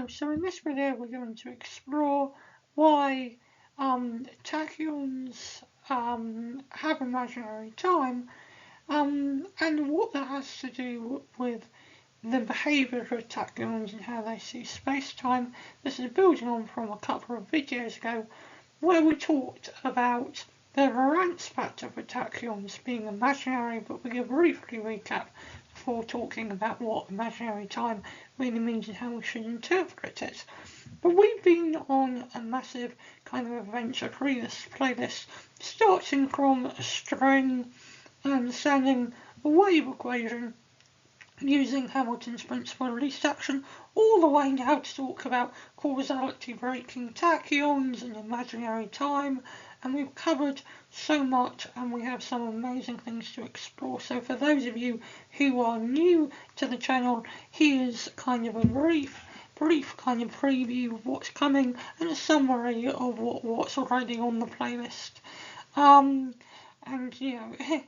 So in this video we're going to explore why tachyons have imaginary time and what that has to do with the behaviour of tachyons and how they see space-time. This is building on from a couple of videos ago where we talked about the Lorentz factor for tachyons being imaginary, but we can briefly recap before talking about what imaginary time really means and how we should interpret it. But we've been on a massive kind of adventure through this playlist, starting from a string and understanding the wave equation using Hamilton's principle of least action, all the way now to talk about causality breaking tachyons and imaginary time, and we've covered so much and we have some amazing things to explore. So for those of you who are new to the channel, here's kind of a brief kind of preview of what's coming and a summary of what's already on the playlist. And you know,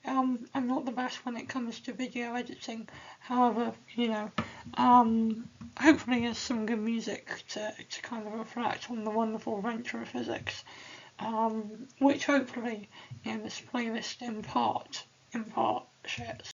I'm not the best when it comes to video editing, however, you know, hopefully there's some good music to kind of reflect on the wonderful adventure of physics, which hopefully, you know, this playlist in part shares.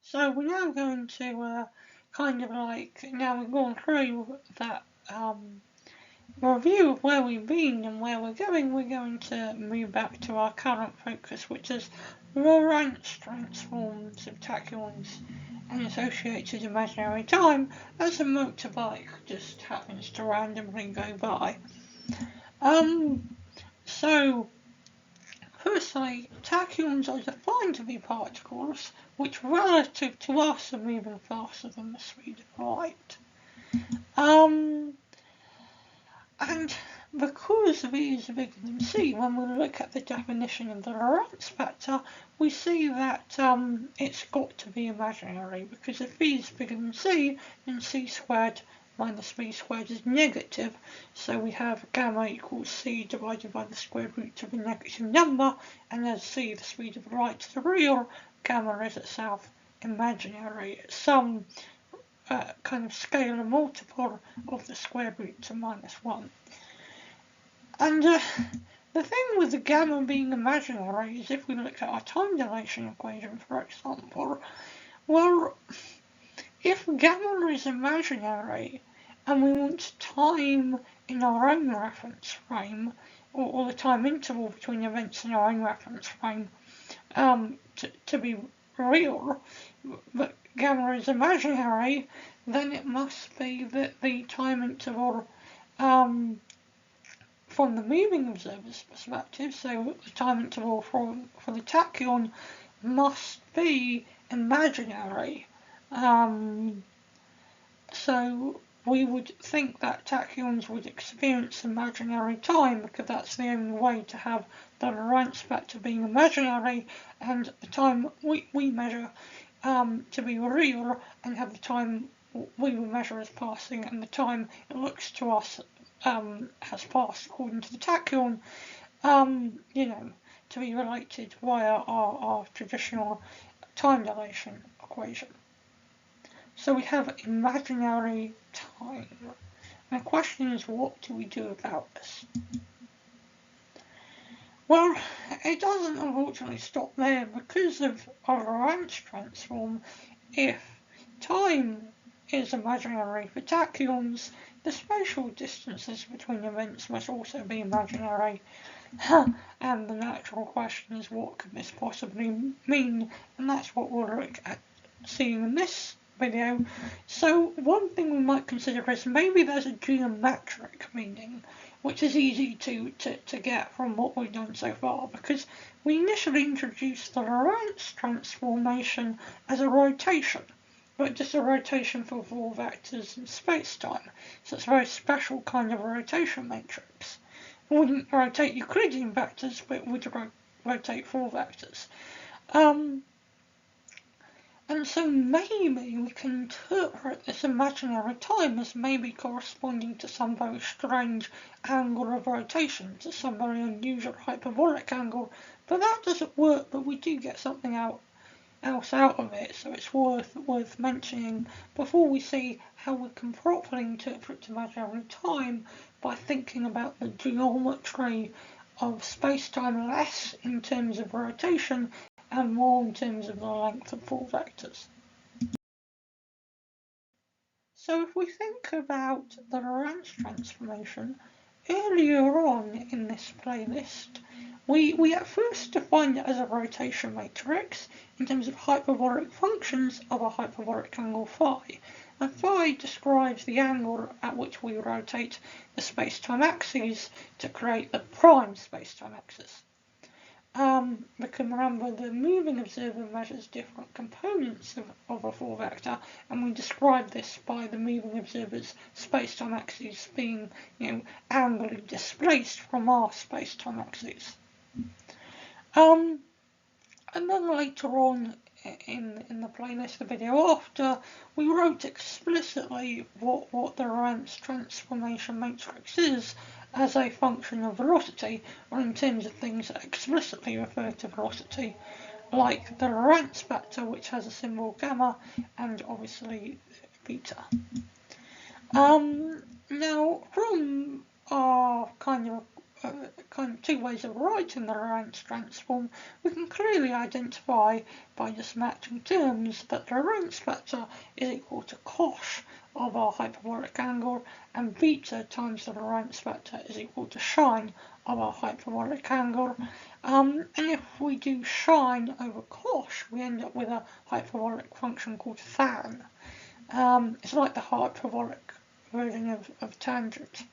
So we're now going to kind of like, now we've gone through that review of where we've been and where we're going to move back to our current focus, which is Lorentz transforms of tachyons and associated imaginary time as a motorbike just happens to randomly go by. So firstly, tachyons are defined to be particles which relative to us are moving faster than the speed of light. And because V is bigger than C, when we look at the definition of the Lorentz factor, we see that it's got to be imaginary, because if V is bigger than C, then C squared minus V squared is negative, so we have gamma equals C divided by the square root of a negative number, and as C, the speed of light, is real, gamma is itself imaginary. It's some kind of scalar multiple of the square root of -1. And the thing with the gamma being imaginary is, if we look at our time dilation equation, for example, well, if gamma is imaginary and we want time in our own reference frame, or the time interval between events in our own reference frame, to be real, but gamma is imaginary, then it must be that the time interval from the moving observer's perspective, so the time interval for the tachyon must be imaginary. So we would think that tachyons would experience imaginary time, because that's the only way to have the Lorentz vector being imaginary and the time we measure to be real, and have the time we will measure as passing and the time it looks to us has passed according to the tachyon, to be related via our traditional time dilation equation. So we have imaginary time. And the question is, what do we do about this? Well, it doesn't unfortunately stop there. Because of our Lorentz transform, if time is imaginary for tachyons, the spatial distances between events must also be imaginary. And the natural question is, what could this possibly mean? And that's what we'll look at seeing in this video. So one thing we might consider is maybe there's a geometric meaning, which is easy to get from what we've done so far, because we initially introduced the Lorentz transformation as a rotation, but just a rotation for 4 vectors in space-time. So it's a very special kind of rotation matrix. It wouldn't rotate Euclidean vectors, but it would rotate 4 vectors. And so maybe we can interpret this imaginary time as maybe corresponding to some very strange angle of rotation, to some very unusual hyperbolic angle, but that doesn't work, but we do get something else out of it, so it's worth mentioning before we see how we can properly interpret imaginary time by thinking about the geometry of space-time less in terms of rotation and more in terms of the length of 4 vectors. So if we think about the Lorentz transformation, earlier on in this playlist, we at first defined it as a rotation matrix in terms of hyperbolic functions of a hyperbolic angle phi. And phi describes the angle at which we rotate the space-time axes to create the prime space-time axis. Because remember, the moving observer measures different components of a 4 vector, and we describe this by the moving observer's space-time axes being, angularly displaced from our space-time axes. And then later on in the playlist, the video after, we wrote explicitly what the Lorentz transformation matrix is as a function of velocity, or in terms of things that explicitly refer to velocity, like the Lorentz vector, which has a symbol gamma, and obviously beta. Now, from our kind of 2 ways of writing the Lorentz transform, we can clearly identify by just matching terms that the Lorentz vector is equal to cosh of our hyperbolic angle, and beta times the Lorentz vector is equal to sine of our hyperbolic angle. And if we do sine over cosh, we end up with a hyperbolic function called tan. It's like the hyperbolic version of tangent.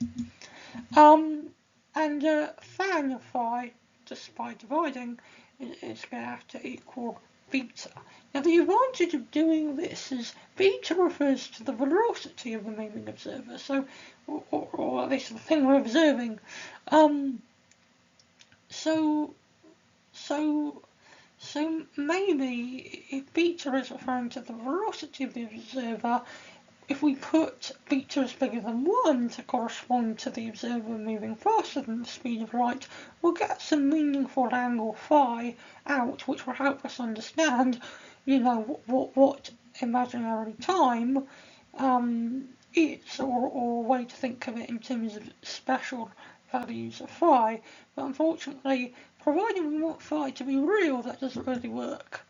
And tan of phi, just by dividing, is going to have to equal beta. Now the advantage of doing this is beta refers to the velocity of the moving observer, so, or at least the thing we're observing. So maybe if beta is referring to the velocity of the observer, if we put beta as bigger than 1 to correspond to the observer moving faster than the speed of light, we'll get some meaningful angle phi out, which will help us understand, what imaginary time is, or a way to think of it in terms of special values of phi. But unfortunately, providing we want phi to be real, that doesn't really work.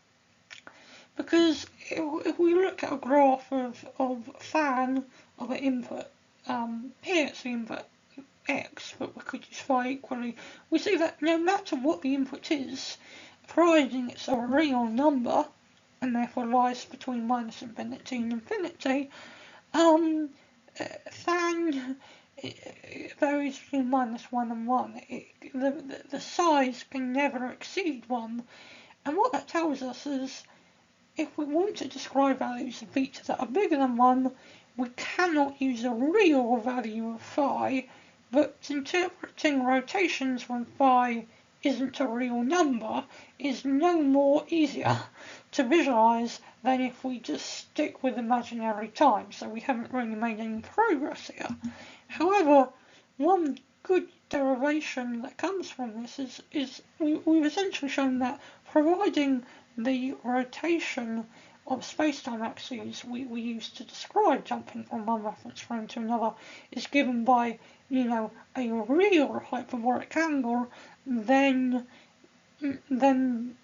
Because if we look at a graph of fan of an input here it's the input x, but we could use phi equally. We see that no matter what the input is, providing it's a real number, and therefore lies between minus infinity and infinity, then it varies between -1 and 1. The size can never exceed 1. And what that tells us is, if we want to describe values of beta that are bigger than 1, we cannot use a real value of phi, but interpreting rotations when phi isn't a real number is no more easier to visualize than if we just stick with imaginary time. So we haven't really made any progress here. However, one good derivation that comes from this is we've essentially shown that providing the rotation of space-time axes we use to describe jumping from one reference frame to another is given by, you know, a real hyperbolic angle, then the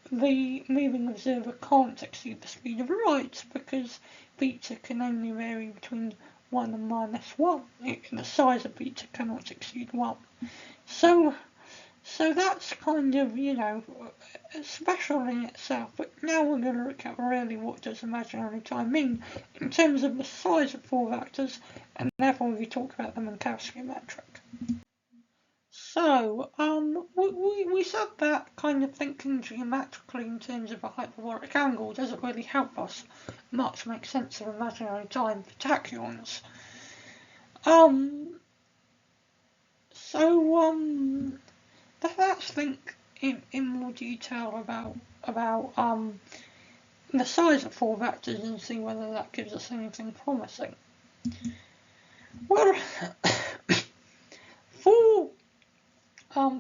moving observer can't exceed the speed of light, because beta can only vary between 1 and -1. The size of beta cannot exceed 1. So that's kind of, you know, special in itself. But now we're going to look at really what does imaginary time mean in terms of the size of 4 vectors, and therefore we talk about the Minkowski metric. So, we said that kind of thinking geometrically in terms of a hyperbolic angle doesn't really help us much make sense of imaginary time for tachyons. Let's think in more detail about the size of 4 vectors and see whether that gives us anything promising. Well, for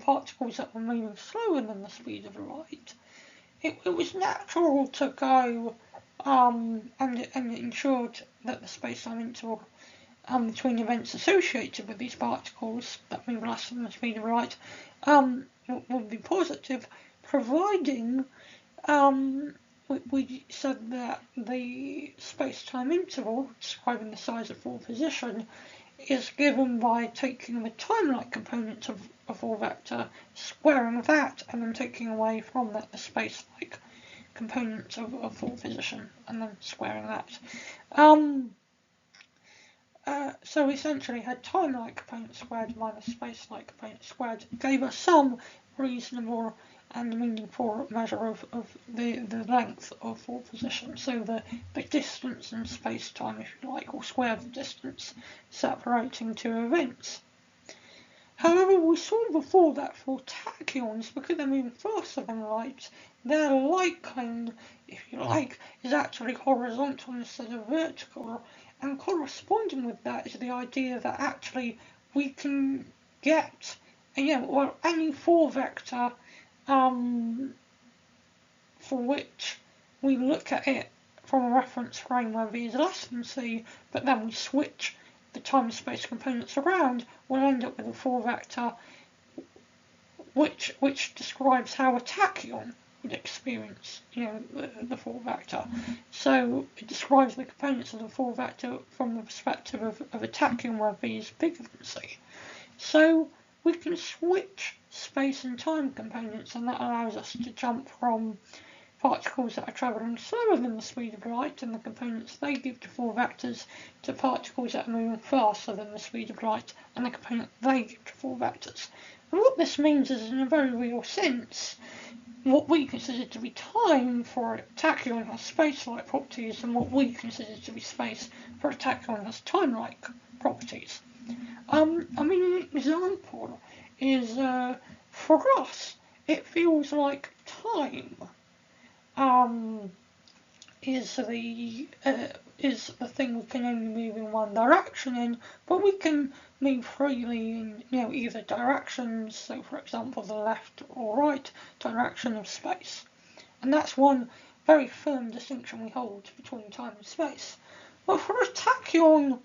particles that were moving slower than the speed of light, it was natural to go and ensured that the space-time interval between events associated with these particles that move less than the speed of light would be positive, providing we said that the space-time interval describing the size of 4 position is given by taking the time-like component of a 4 vector, squaring that, and then taking away from that the space-like component of 4 position, and then squaring that. So we essentially had time-like component squared minus space-like component squared, gave us some reasonable and meaningful measure of the length of 4 positions, so the distance in space-time, if you like, or square the distance separating 2 events. However, we saw before that for tachyons, because they're moving faster than light, their light cone, if you like, is actually horizontal instead of vertical, and corresponding with that is the idea that actually we can get, any 4 vector for which we look at it from a reference frame where v is less than c, but then we switch the time and space components around, we'll end up with a 4 vector which describes how a tachyon would experience, the 4 vector. So it describes the components of the 4 vector from the perspective of a tachyon where v is bigger than c. So we can switch space and time components, and that allows us to jump from particles that are travelling slower than the speed of light and the components they give to 4 vectors, to particles that are moving faster than the speed of light and the component they give to 4 vectors. And what this means is, in a very real sense, what we consider to be time for a tachyon has space-like properties, and what we consider to be space for a tachyon has time-like properties. An example is, for us, it feels like time is the thing we can only move in one direction in, but we can move freely in either directions, so for example the left or right direction of space. And that's one very firm distinction we hold between time and space. But for a tachyon,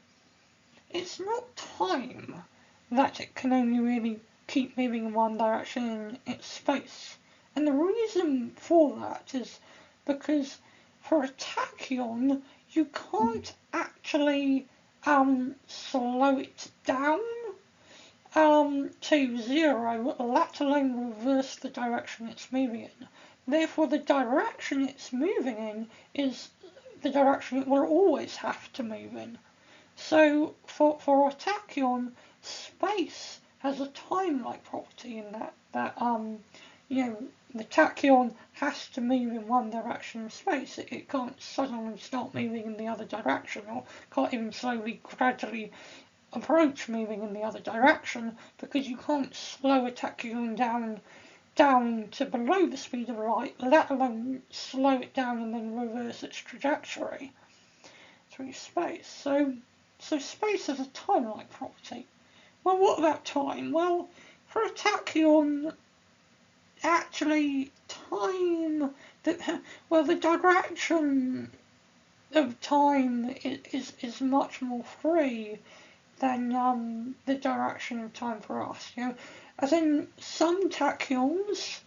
it's not time that it can only really keep moving in one direction, it's space. And the reason for that is because for a tachyon, you can't actually slow it down to 0, let alone reverse the direction it's moving in. Therefore, the direction it's moving in is the direction it will always have to move in. So for a tachyon, space has a time-like property in that the tachyon has to move in one direction in space. It can't suddenly start moving in the other direction, or can't even slowly, gradually approach moving in the other direction, because you can't slow a tachyon down to below the speed of light, let alone slow it down and then reverse its trajectory through space. So space has a time-like property. Well, what about time? Well, for a tachyon, actually, the direction of time is much more free than the direction of time for us. As in, some tachyons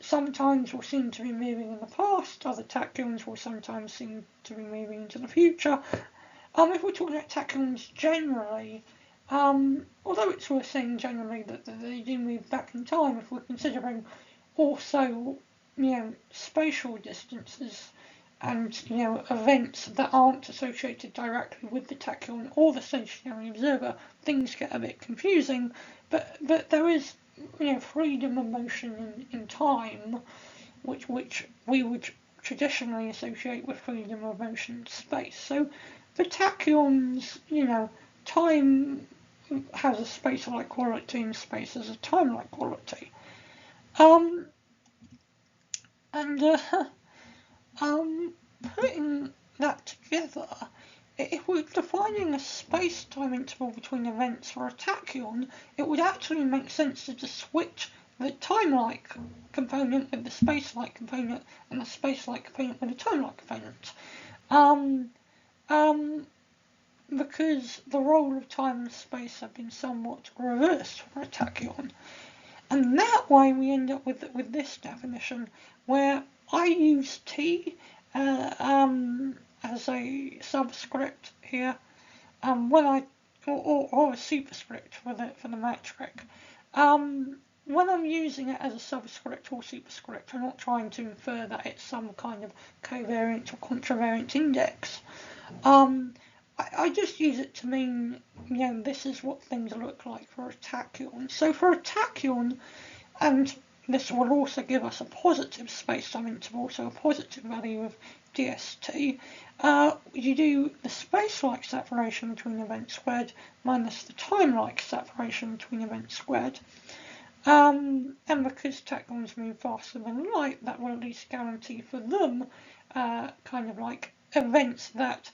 sometimes will seem to be moving in the past, other tachyons will sometimes seem to be moving into the future. If we're talking about tachyons generally, although it's worth saying generally that they do move back in time, if we're considering also, spatial distances and, events that aren't associated directly with the tachyon or the stationary observer, things get a bit confusing, but there is, freedom of motion in time, which we would traditionally associate with freedom of motion in space. So for tachyons, time has a space-like quality and space has a time-like quality. Putting that together, if we're defining a space-time interval between events for a tachyon, it would actually make sense to just switch the time-like component with the space-like component and the space-like component with the time-like component. Because the role of time and space have been somewhat reversed for a tachyon. And that way we end up with this definition, where I use T as a subscript here, or a superscript for the metric. When I'm using it as a subscript or superscript, I'm not trying to infer that it's some kind of covariant or contravariant index. I just use it to mean, this is what things look like for a tachyon. So for a tachyon, and this will also give us a positive space-time interval, so a positive value of dst, you do the space-like separation between events squared minus the time-like separation between events squared. And because tachyons move faster than light, that will at least guarantee for them kind of like events that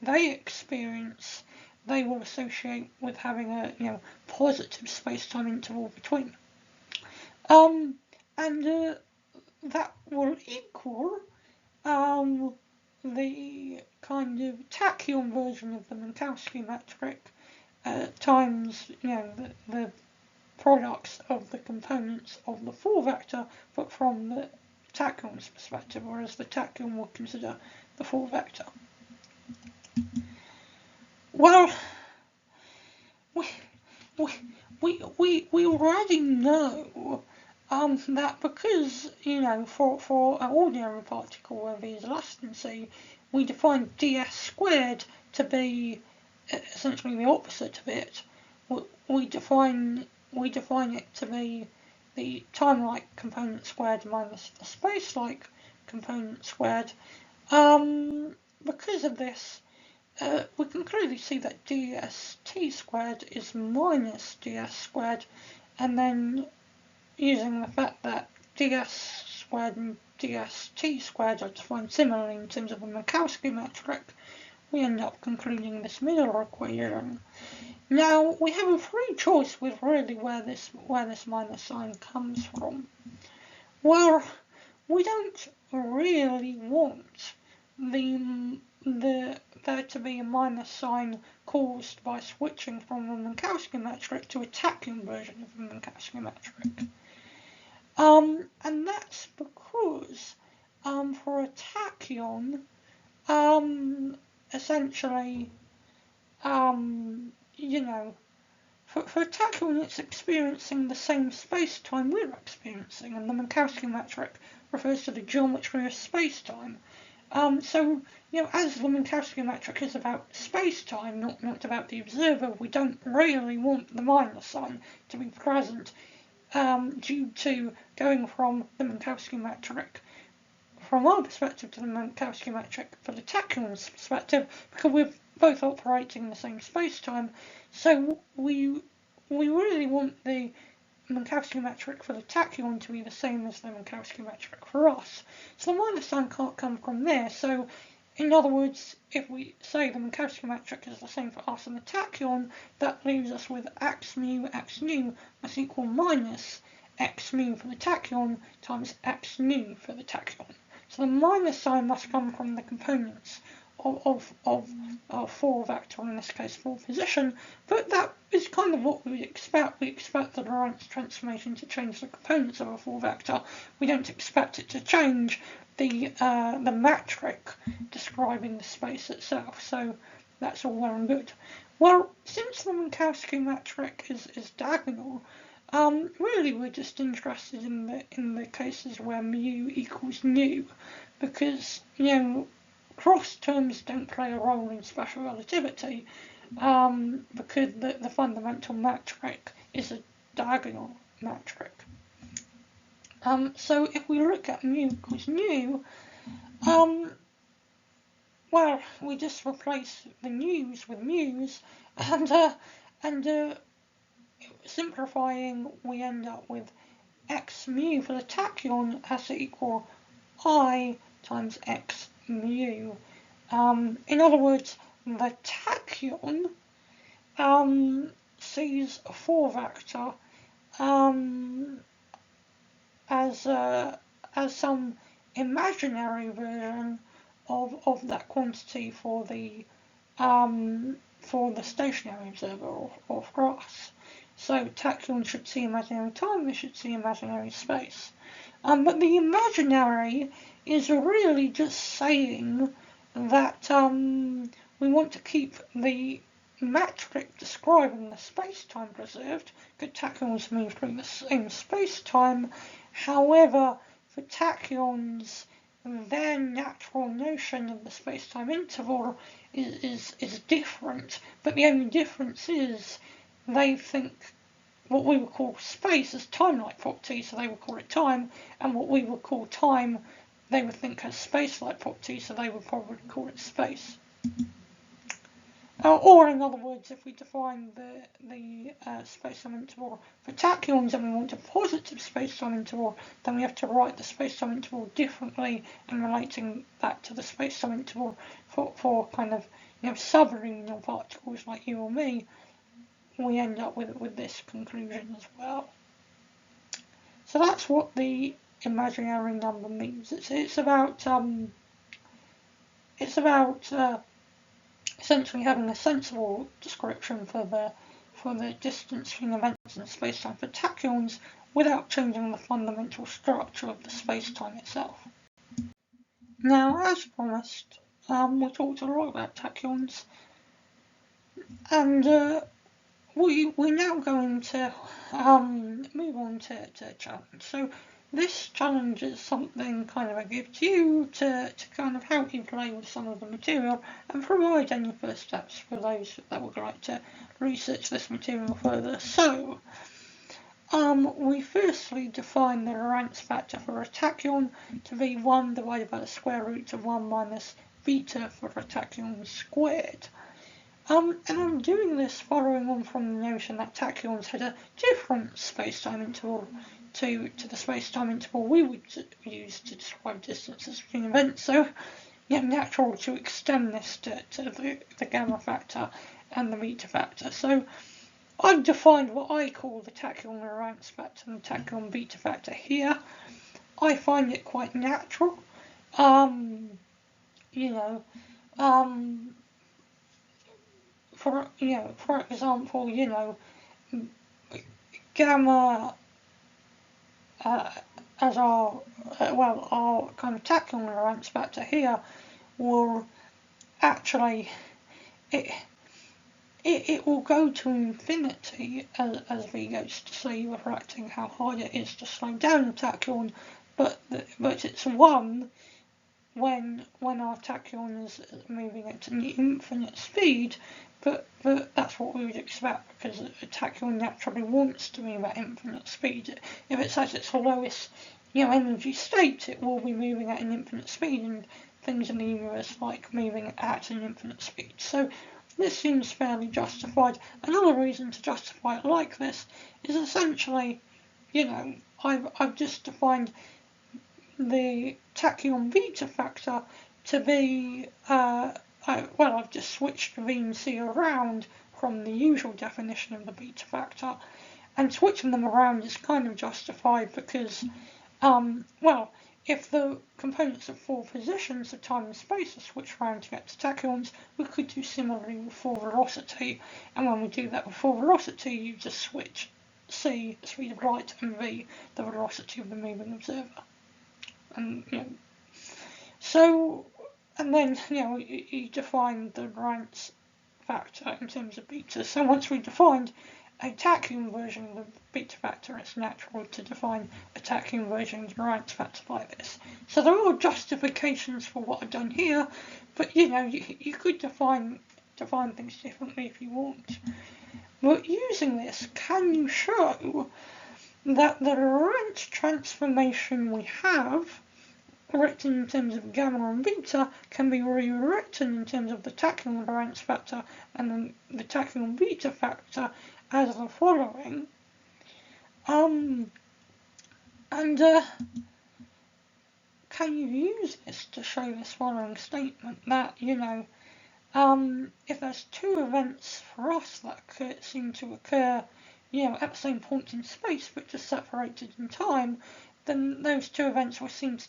they experience, they will associate with having a positive space-time interval between. And that will equal the kind of tachyon version of the Minkowski metric times the products of the components of the 4-vector, but from the tachyon's perspective, whereas the tachyon will consider the 4-vector. Well, we already know that because, for an ordinary particle where V is less than c, we define ds squared to be essentially the opposite of it. We define it to be the time-like component squared minus the space-like component squared. Because of this, we can clearly see that dst squared is minus ds squared, and then using the fact that ds squared and dst squared are defined similarly in terms of the Minkowski metric, we end up concluding this middle equation. Now, we have a free choice with really where this minus sign comes from. Well, we don't really want there to be a minus sign caused by switching from the Minkowski metric to a tachyon version of the Minkowski metric. And that's because for a tachyon, essentially, you know, for a tachyon, it's experiencing the same space-time we're experiencing, and the Minkowski metric refers to the geometry of space-time. So, as the Minkowski metric is about space-time, not about the observer, we don't really want the minus sign to be present, due to going from the Minkowski metric from our perspective to the Minkowski metric for the tachyon's perspective, because we're both operating in the same space-time. So we really want the Minkowski metric for the tachyon to be the same as the Minkowski metric for us. So the minus sign can't come from there. So in other words, if we say the Minkowski metric is the same for us and the tachyon, that leaves us with x nu must equal minus x mu for the tachyon times x nu for the tachyon. So the minus sign must come from the components of our 4 vector, in this case 4 position, but that is kind of what we would expect. We expect the Lorentz transformation to change the components of a 4 vector. We don't expect it to change the metric describing the space itself, so that's all well and good. Well, since the Minkowski metric is diagonal, really we're just interested in the cases where mu equals nu, because cross terms don't play a role in special relativity, because the fundamental metric is a diagonal metric. So if we look at mu equals nu, well, we just replace the nu's with mu's, and simplifying, we end up with x mu for the tachyon has to equal I times x mu. In other words, the tachyon sees a 4 vector as some imaginary version of that quantity for the stationary observer of grass. So tachyon should see imaginary time, they should see imaginary space. But the imaginary is really just saying that we want to keep the metric describing the space-time preserved, because tachyons move through the same space-time. However, for tachyons, their natural notion of the space-time interval is different, but the only difference is they think what we would call space as time like property, so they would call it time, and what we would call time they would think has space like property, so they would probably call it space. Or in other words, if we define the space-time interval for tachyons and we want a positive space-time interval, then we have to write the space-time interval differently and relating that to the space-time interval for kind of subliminal particles like you or me. We end up with this conclusion as well. So that's what the imaginary number means. It's about essentially having a sensible description for the distance between events in space-time for tachyons without changing the fundamental structure of the space-time itself. Now, as promised, we talked a lot about tachyons, and we're now going to move on to a challenge. So this challenge is something kind of I give to you to kind of help you play with some of the material and provide any first steps for those that would like to research this material further. So we firstly define the Lorentz factor for a tachyon to be 1 divided by the square root of 1 minus beta for a tachyon squared. And I'm doing this following on from the notion that tachyons had a different space-time interval to the space-time interval we would use to describe distances between events, so natural to extend this to the gamma factor and the beta factor. So I've defined what I call the tachyon Lorentz factor and the tachyon beta factor here. I find it quite natural. For example, gamma as our kind of tachyon Lorentz factor here will actually it will go to infinity as v goes to c, reflecting how hard it is to slow down a tachyon, but it's 1 when our tachyon is moving at an infinite speed, but that's what we would expect, because a tachyon naturally wants to move at infinite speed. If it's at its lowest energy state, it will be moving at an infinite speed, and things in the universe like moving at an infinite speed. So this seems fairly justified. Another reason to justify it like this is essentially, I've just defined the tachyon beta factor to be, I've just switched V and C around from the usual definition of the beta factor, and switching them around is kind of justified because, if the components of 4 positions of time and space are switched around to get to tachyons, we could do similarly with 4 velocity, and when we do that with 4 velocity, you just switch C, the speed of light, and V, the velocity of the moving observer. And and then you define the Lorentz factor in terms of beta. So once we defined a tachyon version of the beta factor, it's natural to define a tachyon version of the Lorentz factor like this. So there are justifications for what I've done here, but you could define things differently if you want. But using this, can you show that the Lorentz transformation we have, written in terms of gamma and beta, can be rewritten in terms of the tachyon Lorentz factor and then the tachyon beta factor as the following. Can you use this to show this following statement that, if there's 2 events for us that seem to occur, at the same point in space but just separated in time, then those 2 events will seem to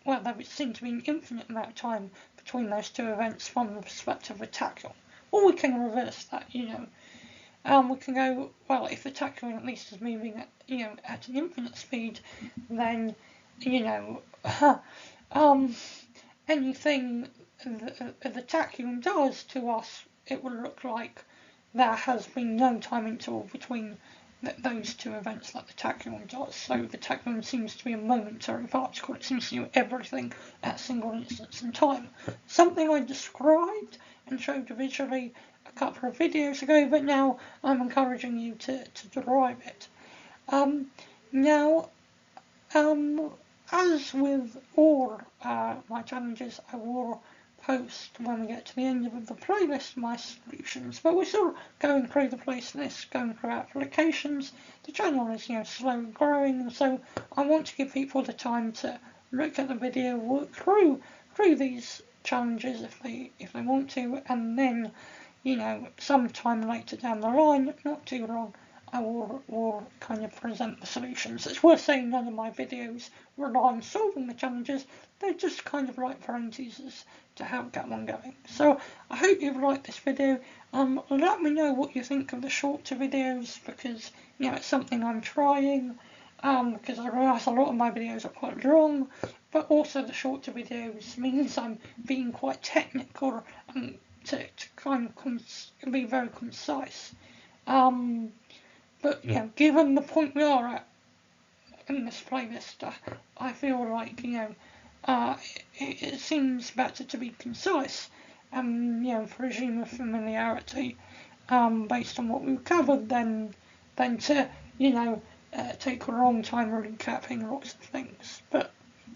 there would seem to be an infinite amount of time between those 2 events from the perspective of a tachyon. Or we can reverse that, we can go, if the tachyon at least is moving at, at an infinite speed, then, anything the tachyon does to us, it will look like there has been no time interval between those 2 events like the tachyon does. So the tachyon seems to be a momentary particle. It seems to do everything at a single instance in time. Something I described and showed visually a couple of videos ago, but now I'm encouraging you to derive it. As with all my challenges, I will post when we get to the end of the playlist my solutions, but we're still going through the playlist, going through applications. The channel is slowly growing, and so I want to give people the time to look at the video, work through these challenges if they want to, and then sometime later down the line, not too long, I will kind of present the solutions. It's worth saying none of my videos rely on solving the challenges, they're just kind of like parentheses to help get one going. So I hope you've liked this video. Let me know what you think of the shorter videos, because it's something I'm trying, because I realise a lot of my videos are quite long, but also the shorter videos means I'm being quite technical and to kind of be very concise. But given the point we are at in this playlist, I feel like it seems better to be concise and presume a familiarity based on what we've covered than to take a long time recapping lots of things. But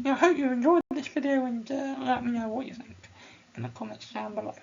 I hope you enjoyed this video, and let me know what you think in the comments down below.